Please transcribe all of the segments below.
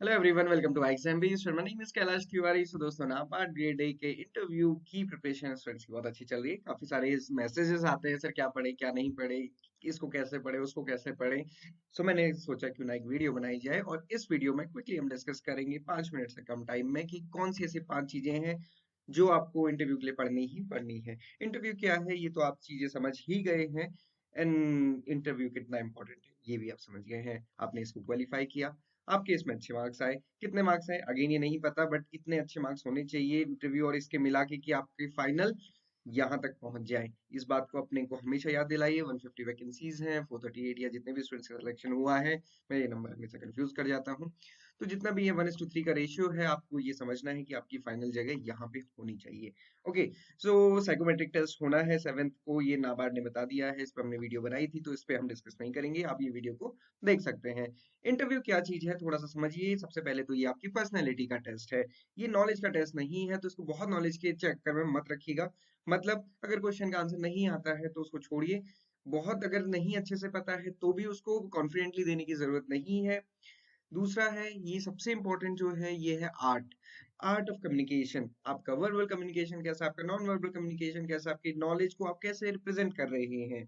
Hello everyone, welcome to Exambees. My name is Kailash Tiwari. So दोस्तों, NABARD grade A के interview की preparation students की बहुत अच्छी चल रही है। काफी सारे मैसेजेस आते हैं, सर क्या पढ़े क्या नहीं पढ़े, इसको कैसे पढ़े उसको कैसे पढ़े। सो मैंने सोचा क्यों ना एक वीडियो बनाई जाए, और इस वीडियो में क्विकली हम डिस्कस करेंगे 5 मिनट से कम टाइम में कि कौन सी ऐसी 5 चीजें हैं जो आपको इंटरव्यू के लिए पढ़नी ही पढ़नी है। इंटरव्यू क्या है ये तो आप चीजें समझ ही गए हैं, एंड इंटरव्यू कितना इंपॉर्टेंट है ये भी आप समझ गए हैं। आपने इसको क्वालिफाई किया, आपके इसमें अच्छे मार्क्स आए। कितने मार्क्स आए अगेन ये नहीं पता, बट इतने अच्छे मार्क्स होने चाहिए इंटरव्यू और इसके मिला के कि आपके फाइनल यहाँ तक पहुंच जाए। इस बात को अपने को हमेशा याद दिलाइए। 150 वैकेंसीज हैं, 438 या जितने भी स्टूडेंट्स का सिलेक्शन हुआ है, मैं ये नंबर हमेशा कंफ्यूज कर जाता हूँ। तो जितना भी ये 1:3 का रेशियो है, आपको ये समझना है कि आपकी फाइनल जगह यहाँ पे होनी चाहिए। ओके, सो साइकोमेट्रिक टेस्ट होना है 7th को, ये नाबार्ड ने बता दिया है। इस पर हमने वीडियो बनाई थी तो इस पे हम डिस्कस नहीं करेंगे, आप ये वीडियो को देख सकते हैं। इंटरव्यू क्या चीज है थोड़ा सा समझिए। सबसे पहले तो ये आपकी पर्सनैलिटी का टेस्ट है, ये नॉलेज का टेस्ट नहीं है, तो इसको बहुत नॉलेज के चक्कर में मत रखिएगा। मतलब अगर क्वेश्चन का आंसर नहीं आता है तो उसको छोड़िए। बहुत अगर नहीं अच्छे से पता है तो भी उसको कॉन्फिडेंटली देने की जरूरत नहीं है। दूसरा है, ये सबसे इंपॉर्टेंट जो है ये है आर्ट, आर्ट ऑफ कम्युनिकेशन। आपका वर्बल कम्युनिकेशन कैसा, आपका नॉन वर्बल कम्युनिकेशन कैसा, आपकी नॉलेज को आप कैसे रिप्रेजेंट कर रहे हैं,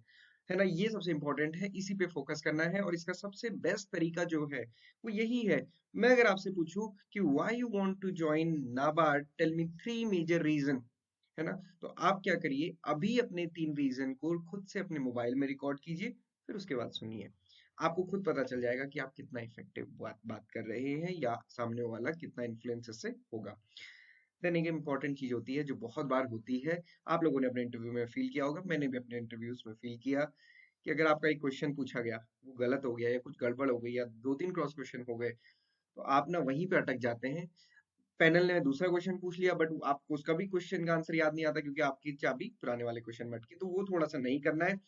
है ना। ये सबसे इंपॉर्टेंट है, इसी पे फोकस करना है। और इसका सबसे बेस्ट तरीका जो है वो यही है। मैं अगर आपसे पूछूं कि why you want to join NABARD, tell me 3 major reason, है ना। तो आप क्या करिए, अभी अपने 3 रीजन को खुद से अपने मोबाइल में रिकॉर्ड कीजिए, फिर उसके बाद सुनिए। आपको खुद पता चल जाएगा कि आप कितना इफेक्टिव बात कर रहे हैं या सामने वाला कितना इन्फ्लुएंस से होगा। देन एक इम्पॉर्टेंट चीज होती है जो बहुत बार होती है, आप लोगों ने अपने इंटरव्यू में फील किया होगा, मैंने भी अपने इंटरव्यूज में फील किया, कि अगर आपका एक क्वेश्चन पूछा गया, वो गलत हो गया या कुछ गड़बड़ हो गई या 2-3 क्रॉस क्वेश्चन हो गए, तो आप ना वहीं पे अटक जाते हैं। पैनल ने दूसरा क्वेश्चन पूछ लिया, बट आपको उसका भी क्वेश्चन का आंसर याद नहीं आता क्योंकि आपकी चाबी पुराने वाले क्वेश्चन में अटकी। तो वो थोड़ा सा नहीं करना है।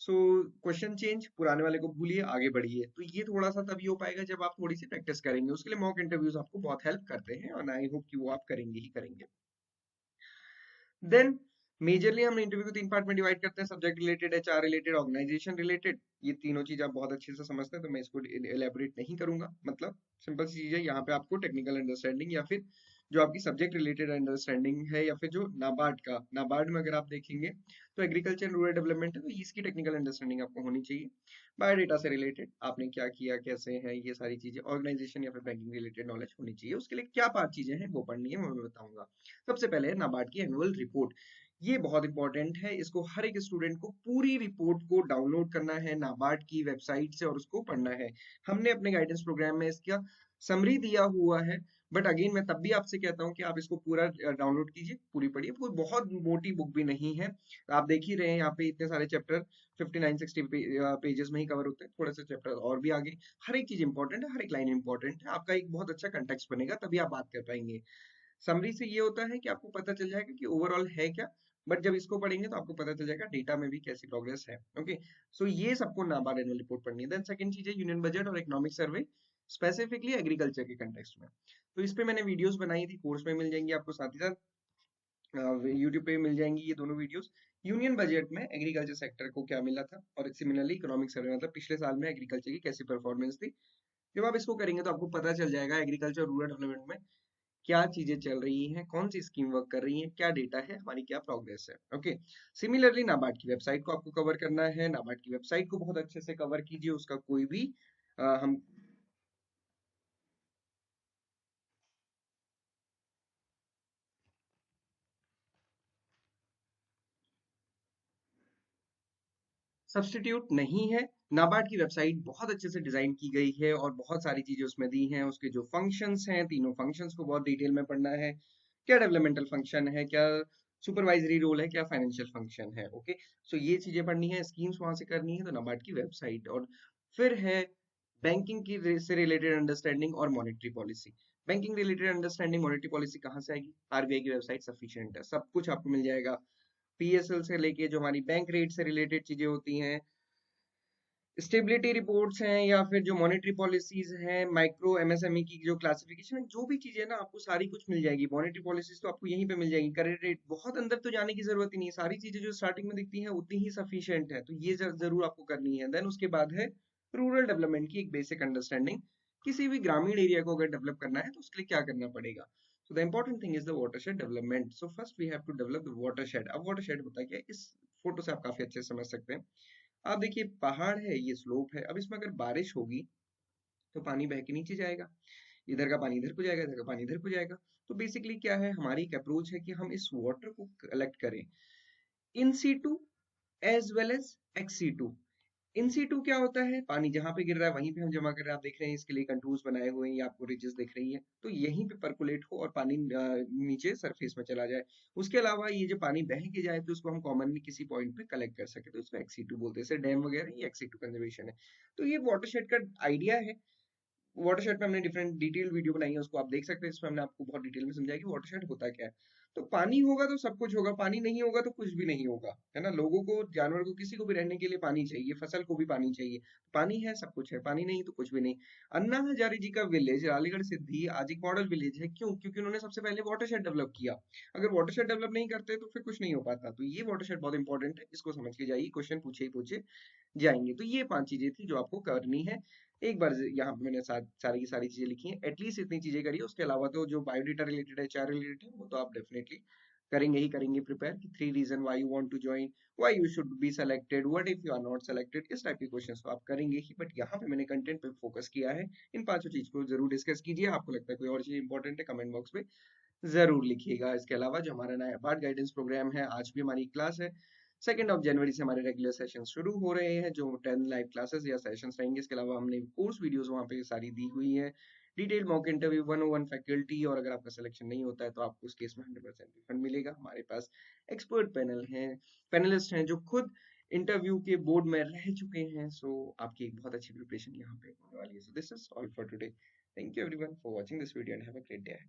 सो क्वेश्चन चेंज, पुराने वाले को भूलिए, आगे बढ़िए। तो ये थोड़ा सा तभी हो पाएगा जब आप थोड़ी सी प्रैक्टिस करेंगे। उसके लिए मॉक इंटरव्यूज आपको बहुत हेल्प करते हैं, और आई होप कि वो आप करेंगे ही करेंगे। देन मेजरली हम इंटरव्यू को 3 पार्ट में डिवाइड करते हैं, subject related, HR related, organisation related. ये तीनों चीज आप बहुत अच्छे से समझते हैं तो मैं इसको एलेबोरेट नहीं करूंगा। मतलब सिंपल सी चीज है, यहाँ पे आपको टेक्निकल अंडरस्टैंडिंग या फिर जो आपकी सब्जेक्ट रिलेटेड अंडरस्टैंडिंग है, या फिर जो नाबार्ड का, नाबार्ड में अगर आप देखेंगे तो एग्रीकल्चर रूरल डेवलपमेंट है, तो इसकी टेक्निकल अंडरस्टैंडिंग आपको होनी चाहिए। बायोडेटा से रिलेटेड आपने क्या किया, कैसे है, ये सारी चीजें। ऑर्गेनाइजेशन या फिर बैंकिंग रिलेटेड नॉलेज होनी चाहिए। उसके लिए क्या 5 चीजें हैं वो पढ़नी है, वो मैं बताऊंगा। सबसे पहले है नाबार्ड की एनुअल रिपोर्ट। ये बहुत इंपॉर्टेंट है, इसको हर एक स्टूडेंट को पूरी रिपोर्ट को डाउनलोड करना है नाबार्ड की वेबसाइट से और उसको पढ़ना है। हमने अपने गाइडेंस प्रोग्राम में इसका समरी दिया हुआ है, बट अगेन मैं तब भी आपसे कहता हूँ कि आप इसको पूरा डाउनलोड कीजिए, पूरी पढ़िए। कोई बहुत मोटी बुक भी नहीं है, आप देख ही रहे हैं यहाँ पे इतने सारे चैप्टर 59-60 पेजेस में ही कवर होते हैं, थोड़े से चैप्टर और भी आगे। हर एक चीज इंपॉर्टेंट है, हर एक लाइन इंपॉर्टेंट है, आपका एक बहुत अच्छा कंटेक्स्ट बनेगा, तभी आप बात कर पाएंगे। समरी से ये होता है कि आपको पता चल जाएगा कि ओवरऑल है क्या, बट जब इसको पढ़ेंगे तो आपको पता चल जाएगा डेटा में भी कैसी प्रोग्रेस है। ओके, सो ये सबको नाबार्ड एनुअल रिपोर्ट पढ़नी है। देन सेकंड चीज है यूनियन बजट और इकोनॉमिक सर्वे, स्पेसिफिकली एग्रीकल्चर के कंटेक्स्ट में। तो इस पे मैंने वीडियोस बनाई थी, कोर्स में मिल जाएंगी आपको, साथ ही साथ यूट्यूब पे मिल जाएंगी ये दोनों वीडियोस। यूनियन बजट में एग्रीकल्चर सेक्टर को क्या मिला था, और सिमिलरली इकोनॉमिक सर्वे मतलब पिछले साल में एग्रीकल्चर की कैसी परफॉर्मेंस थी। जब आप इसको करेंगे तो आपको पता चल जाएगा एग्रीकल्चर रूरल डेवलपमेंट में क्या चीजें चल रही हैं, कौन सी स्कीम वर्क कर रही है, क्या डेटा है, हमारी क्या प्रोग्रेस है। ओके, सिमिलरली नाबार्ड की वेबसाइट को आपको कवर करना है। नाबार्ड की वेबसाइट को बहुत अच्छे से कवर कीजिए, उसका कोई भी हम सब्स्टिट्यूट नहीं है। नाबार्ड की वेबसाइट बहुत अच्छे से डिजाइन की गई है और बहुत सारी चीजें उसमें दी हैं। उसके जो फंक्शंस हैं, तीनों फंक्शंस को बहुत डिटेल में पढ़ना है। क्या डेवलपमेंटल फंक्शन है, क्या सुपरवाइजरी रोल है, क्या फाइनेंशियल फंक्शन है। ओके, सो ये चीजें पढ़नी है, स्कीम्स वहां से करनी है, तो नाबार्ड की वेबसाइट। और फिर है बैंकिंग की से रिलेटेड अंडरस्टैंडिंग और monetary policy. Banking related understanding, monetary policy कहाँ से आएगी, आरबीआई की वेबसाइट सफिशिएंट है, सब कुछ आपको मिल जाएगा। पीएसएल से लेके जो हमारी बैंक रेट से रिलेटेड चीजें होती हैं, स्टेबिलिटी रिपोर्ट्स हैं, या फिर जो मॉनेटरी पॉलिसीज हैं, माइक्रो एमएसएमई की जो क्लासिफिकेशन है, जो भी चीजें ना आपको सारी कुछ मिल जाएगी। मॉनेटरी पॉलिसीज तो आपको यहीं पे मिल जाएगी। करेंट रेट बहुत अंदर तो जाने की जरूरत ही नहीं है, सारी चीजें जो स्टार्टिंग में दिखती हैं उतनी ही सफिशिएंट है, तो ये जरूर आपको करनी है। देन उसके बाद है रूरल डेवलपमेंट की एक बेसिक अंडरस्टैंडिंग, किसी भी ग्रामीण एरिया को अगर डेवलप करना है तो उसके लिए क्या करना पड़ेगा? So the important thing is the watershed development. So first we have to develop the watershed. अब watershed होता क्या है? इस फोटो से आप काफी अच्छे से समझ सकते हैं। आप देखिए पहाड़ है, ये स्लोप है। अब इसमें अगर बारिश होगी तो पानी बह के नीचे जाएगा, इधर का पानी इधर को जाएगा, इधर का पानी इधर को जाएगा। तो बेसिकली क्या है, हमारी एक अप्रोच है कि हम इस वाटर को कलेक्ट करें in situ as well as ex situ. In situ क्या होता है, पानी जहां पे गिर रहा है वहीं पे हम जमा कर रहे हैं। आप देख रहे हैं इसके लिए कंटूर्स बनाए हुए हैं, ये आपको रिजेस दिख रही है, तो यहीं पे परकुलेट हो और पानी नीचे सरफेस में चला जाए। उसके अलावा ये जो पानी बह के जाए तो उसको हम कॉमनली किसी पॉइंट पे कलेक्ट कर सके, तो इसको एक्सीटू बोलते हैं। जैसे डैम वगैरह, ये एक्सीटू कंजर्वेशन है। तो ये वाटरशेड का आइडिया है। वाटरशेड पे हमने डिफरेंट डिटेल वीडियो बनाई है, उसको आप देख सकते हैं। इसमें हमने आपको बहुत डिटेल में समझाया कि वाटरशेड होता क्या है। तो पानी होगा तो सब कुछ होगा, पानी नहीं होगा तो कुछ भी नहीं होगा, है ना। लोगों को, जानवर को, किसी को भी रहने के लिए पानी चाहिए, फसल को भी पानी चाहिए। पानी है सब कुछ है, पानी नहीं तो कुछ भी नहीं। अन्ना हजारे जी का विलेज रालीगढ़ सिद्धि आज एक मॉडल विलेज है। क्यों? क्योंकि उन्होंने सबसे पहले वाटरशेड डेवलप किया। अगर वाटरशेड डेवलप नहीं करते तो फिर कुछ नहीं हो पाता। तो ये वाटरशेड बहुत इंपॉर्टेंट है, इसको समझ के जाइए, क्वेश्चन पूछे ही पूछे जाएंगे। तो ये 5 चीजें थी जो आपको करनी है। एक बार यहाँ पे मैंने सारी की सारी चीजें लिखी हैं, एटलीस्ट इतनी चीजें करिए। उसके अलावा तो जो बायोडेटा रिलेटेड है, एचआर रिलेटेड है, वो तो आप डेफिनेटली करेंगे ही करेंगे प्रिपेयर, कि 3 reason why you want to join, why you should be selected, what if you are not selected, इस टाइप के क्वेश्चंस तो आप करेंगे ही। बट यहाँ पे मैंने कंटेंट पे फोकस किया है। इन पांचों चीज को जरूर डिस्कस कीजिए। आपको लगता है कोई और चीज इंपॉर्टेंट है, कमेंट बॉक्स में जरूर लिखिएगा। इसके अलावा जो हमारा नया पार्ट गाइडेंस प्रोग्राम है, आज भी हमारी क्लास है। 2 जनवरी से हमारे रेगुलर सेशन शुरू हो रहे हैं, जो 10 लाइव क्लासेस या सेशंस रहेंगे। इसके अलावा हमने कोर्स वीडियोस वहाँ पे सारी दी हुई है, डिटेल मॉक इंटरव्यू, 101 फैकल्टी। और अगर आपका सिलेक्शन नहीं होता है तो आपको उस केस में 100% रिफंड मिलेगा। हमारे पास एक्सपर्ट पैनल है, पैनलिस्ट हैं जो खुद इंटरव्यू के बोर्ड में रह चुके हैं। सो आपकी एक बहुत अच्छी प्रिपरेशन यहाँ पे होने वाली है। So this is all for today. Thank you everyone for watching this video and have a great day.